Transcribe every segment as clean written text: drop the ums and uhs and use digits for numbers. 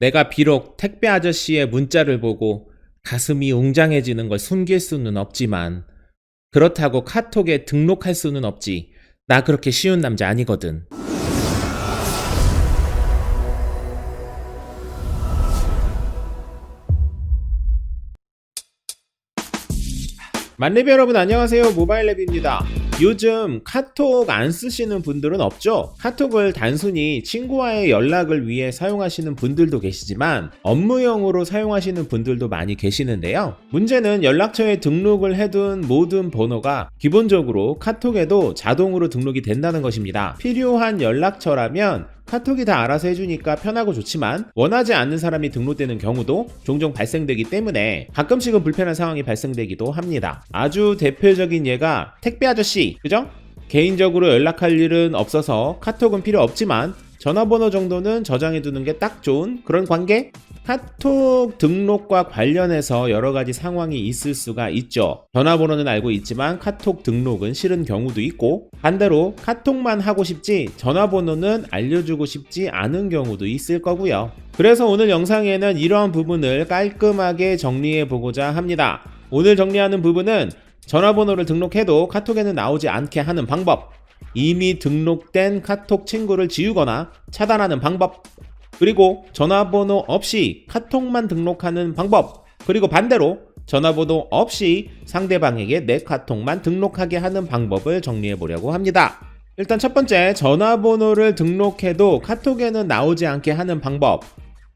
내가 비록 택배 아저씨의 문자를 보고 가슴이 웅장해지는 걸 숨길 수는 없지만 그렇다고 카톡에 등록할 수는 없지. 나 그렇게 쉬운 남자 아니거든. 만렙 여러분 안녕하세요. 모바일랩입니다. 요즘 카톡 안 쓰시는 분들은 없죠? 카톡을 단순히 친구와의 연락을 위해 사용하시는 분들도 계시지만 업무용으로 사용하시는 분들도 많이 계시는데요. 문제는 연락처에 등록을 해둔 모든 번호가 기본적으로 카톡에도 자동으로 등록이 된다는 것입니다. 필요한 연락처라면 카톡이 다 알아서 해주니까 편하고 좋지만 원하지 않는 사람이 등록되는 경우도 종종 발생되기 때문에 가끔씩은 불편한 상황이 발생되기도 합니다. 아주 대표적인 예가 택배 아저씨, 그죠? 개인적으로 연락할 일은 없어서 카톡은 필요 없지만 전화번호 정도는 저장해두는 게 딱 좋은 그런 관계? 카톡 등록과 관련해서 여러가지 상황이 있을 수가 있죠. 전화번호는 알고 있지만 카톡 등록은 싫은 경우도 있고, 반대로 카톡만 하고 싶지 전화번호는 알려주고 싶지 않은 경우도 있을 거고요. 그래서 오늘 영상에는 이러한 부분을 깔끔하게 정리해 보고자 합니다. 오늘 정리하는 부분은 전화번호를 등록해도 카톡에는 나오지 않게 하는 방법, 이미 등록된 카톡 친구를 지우거나 차단하는 방법, 그리고 전화번호 없이 카톡만 등록하는 방법, 그리고 반대로 전화번호 없이 상대방에게 내 카톡만 등록하게 하는 방법을 정리해 보려고 합니다. 일단 첫 번째, 전화번호를 등록해도 카톡에는 나오지 않게 하는 방법.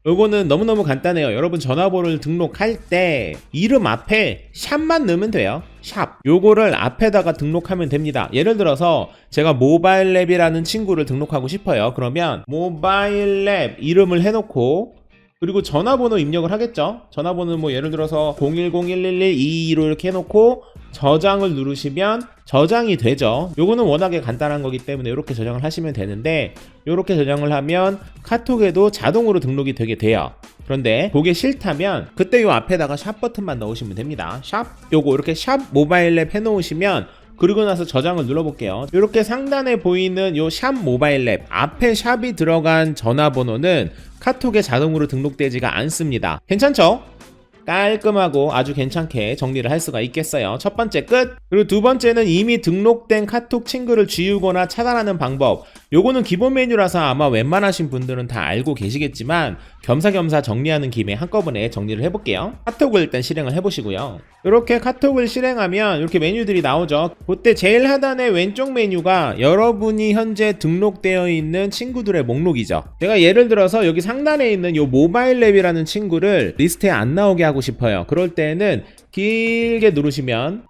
요거는 너무너무 간단해요. 여러분 전화번호를 등록할 때 이름 앞에 샵만 넣으면 돼요. 샵. 요거를 앞에다가 등록하면 됩니다. 예를 들어서 제가 모바일랩이라는 친구를 등록하고 싶어요. 그러면 모바일랩 이름을 해놓고, 그리고 전화번호 입력을 하겠죠. 전화번호는 뭐 예를 들어서 010-111-222로 이렇게 해놓고 저장을 누르시면 저장이 되죠. 요거는 워낙에 간단한 거기 때문에 이렇게 저장을 하시면 되는데, 이렇게 저장을 하면 카톡에도 자동으로 등록이 되게 돼요. 그런데 그게 싫다면 그때 요 앞에다가 샵 버튼만 넣으시면 됩니다. 샵, 요거 이렇게 샵 모바일랩 해놓으시면, 그리고 나서 저장을 눌러볼게요. 이렇게 상단에 보이는 요 샵 모바일랩 앞에 샵이 들어간 전화번호는 카톡에 자동으로 등록되지가 않습니다. 괜찮죠? 깔끔하고 아주 괜찮게 정리를 할 수가 있겠어요. 첫 번째 끝. 그리고 두 번째는 이미 등록된 카톡 친구를 지우거나 차단하는 방법. 요거는 기본 메뉴라서 아마 웬만하신 분들은 다 알고 계시겠지만 겸사겸사 정리하는 김에 한꺼번에 정리를 해볼게요. 카톡을 일단 실행을 해보시고요. 이렇게 카톡을 실행하면 이렇게 메뉴들이 나오죠. 그때 제일 하단의 왼쪽 메뉴가 여러분이 현재 등록되어 있는 친구들의 목록이죠. 제가 예를 들어서 여기 상단에 있는 요 모바일랩이라는 친구를 리스트에 안 나오게 하고 싶어요. 그럴 때는 길게 누르시면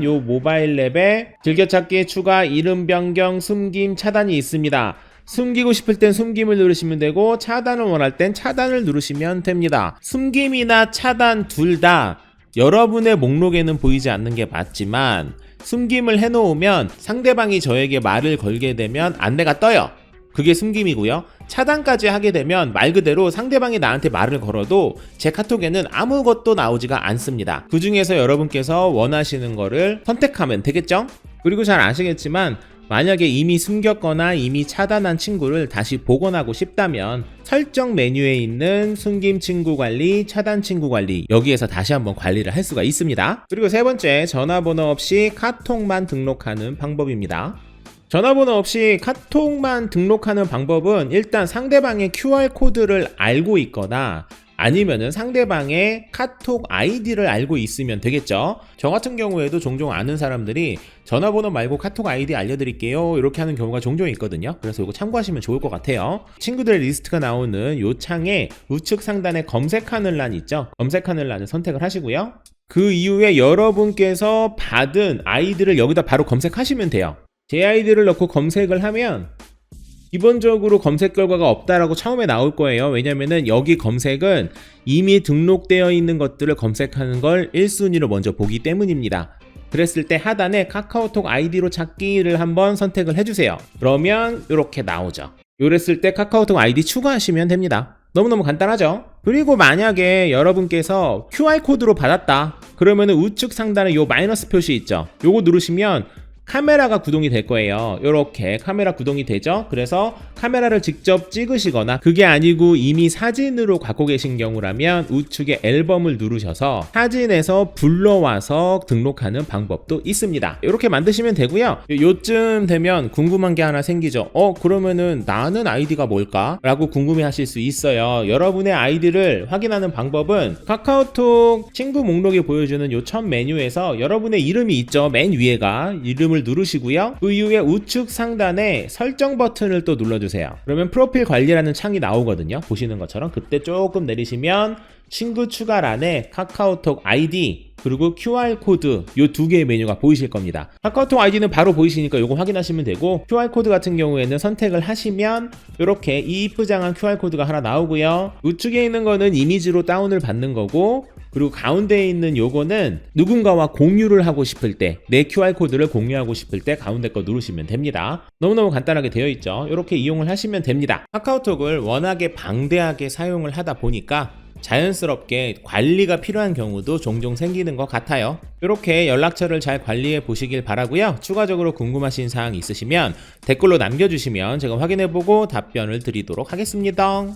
요 모바일랩에 즐겨찾기, 추가, 이름 변경, 숨김, 차단이 있습니다. 숨기고 싶을 땐 숨김을 누르시면 되고, 차단을 원할 땐 차단을 누르시면 됩니다. 숨김이나 차단 둘 다 여러분의 목록에는 보이지 않는 게 맞지만, 숨김을 해놓으면 상대방이 저에게 말을 걸게 되면 안내가 떠요. 그게 숨김이고요. 차단까지 하게 되면 말 그대로 상대방이 나한테 말을 걸어도 제 카톡에는 아무것도 나오지가 않습니다. 그 중에서 여러분께서 원하시는 거를 선택하면 되겠죠? 그리고 잘 아시겠지만 만약에 이미 숨겼거나 이미 차단한 친구를 다시 복원하고 싶다면 설정 메뉴에 있는 숨김 친구 관리, 차단 친구 관리, 여기에서 다시 한번 관리를 할 수가 있습니다. 그리고 세 번째, 전화번호 없이 카톡만 등록하는 방법입니다. 전화번호 없이 카톡만 등록하는 방법은 일단 상대방의 QR코드를 알고 있거나 아니면은 상대방의 카톡 아이디를 알고 있으면 되겠죠. 저 같은 경우에도 종종 아는 사람들이 전화번호 말고 카톡 아이디 알려드릴게요 이렇게 하는 경우가 종종 있거든요. 그래서 이거 참고하시면 좋을 것 같아요. 친구들의 리스트가 나오는 요 창에 우측 상단에 검색하는 란 있죠. 검색하는 란을 선택을 하시고요. 그 이후에 여러분께서 받은 아이디를 여기다 바로 검색하시면 돼요. 제 아이디를 넣고 검색을 하면 기본적으로 검색 결과가 없다라고 처음에 나올 거예요. 왜냐면은 여기 검색은 이미 등록되어 있는 것들을 검색하는 걸 1순위로 먼저 보기 때문입니다. 그랬을 때 하단에 카카오톡 아이디로 찾기를 한번 선택을 해주세요. 그러면 이렇게 나오죠. 이랬을 때 카카오톡 아이디 추가하시면 됩니다. 너무너무 간단하죠? 그리고 만약에 여러분께서 QR코드로 받았다 그러면은 우측 상단에 요 마이너스 표시 있죠. 요거 누르시면 카메라가 구동이 될 거예요. 이렇게 카메라 구동이 되죠. 그래서 카메라를 직접 찍으시거나 그게 아니고 이미 사진으로 갖고 계신 경우라면 우측에 앨범을 누르셔서 사진에서 불러와서 등록하는 방법도 있습니다. 이렇게 만드시면 되고요. 요쯤 되면 궁금한 게 하나 생기죠. 그러면은 나는 아이디가 뭘까? 라고 궁금해 하실 수 있어요. 여러분의 아이디를 확인하는 방법은 카카오톡 친구 목록에 보여주는 요 첫 메뉴에서 여러분의 이름이 있죠. 맨 위에가 이름을 누르시고요. 그 이후에 우측 상단에 설정 버튼을 또 눌러주세요. 그러면 프로필 관리라는 창이 나오거든요. 보시는 것처럼 그때 조금 내리시면 친구 추가란에 카카오톡 아이디 그리고 QR코드 요 두 개의 메뉴가 보이실 겁니다. 카카오톡 아이디는 바로 보이시니까 요거 확인하시면 되고 QR코드 같은 경우에는 선택을 하시면 이렇게 이쁘장한 QR코드가 하나 나오고요. 우측에 있는 거는 이미지로 다운을 받는 거고 그리고 가운데에 있는 요거는 누군가와 공유를 하고 싶을 때 내 QR코드를 공유하고 싶을 때 가운데 거 누르시면 됩니다. 너무너무 간단하게 되어 있죠. 이렇게 이용을 하시면 됩니다. 카카오톡을 워낙에 방대하게 사용을 하다 보니까 자연스럽게 관리가 필요한 경우도 종종 생기는 것 같아요. 이렇게 연락처를 잘 관리해 보시길 바라고요. 추가적으로 궁금하신 사항 있으시면 댓글로 남겨주시면 제가 확인해보고 답변을 드리도록 하겠습니다.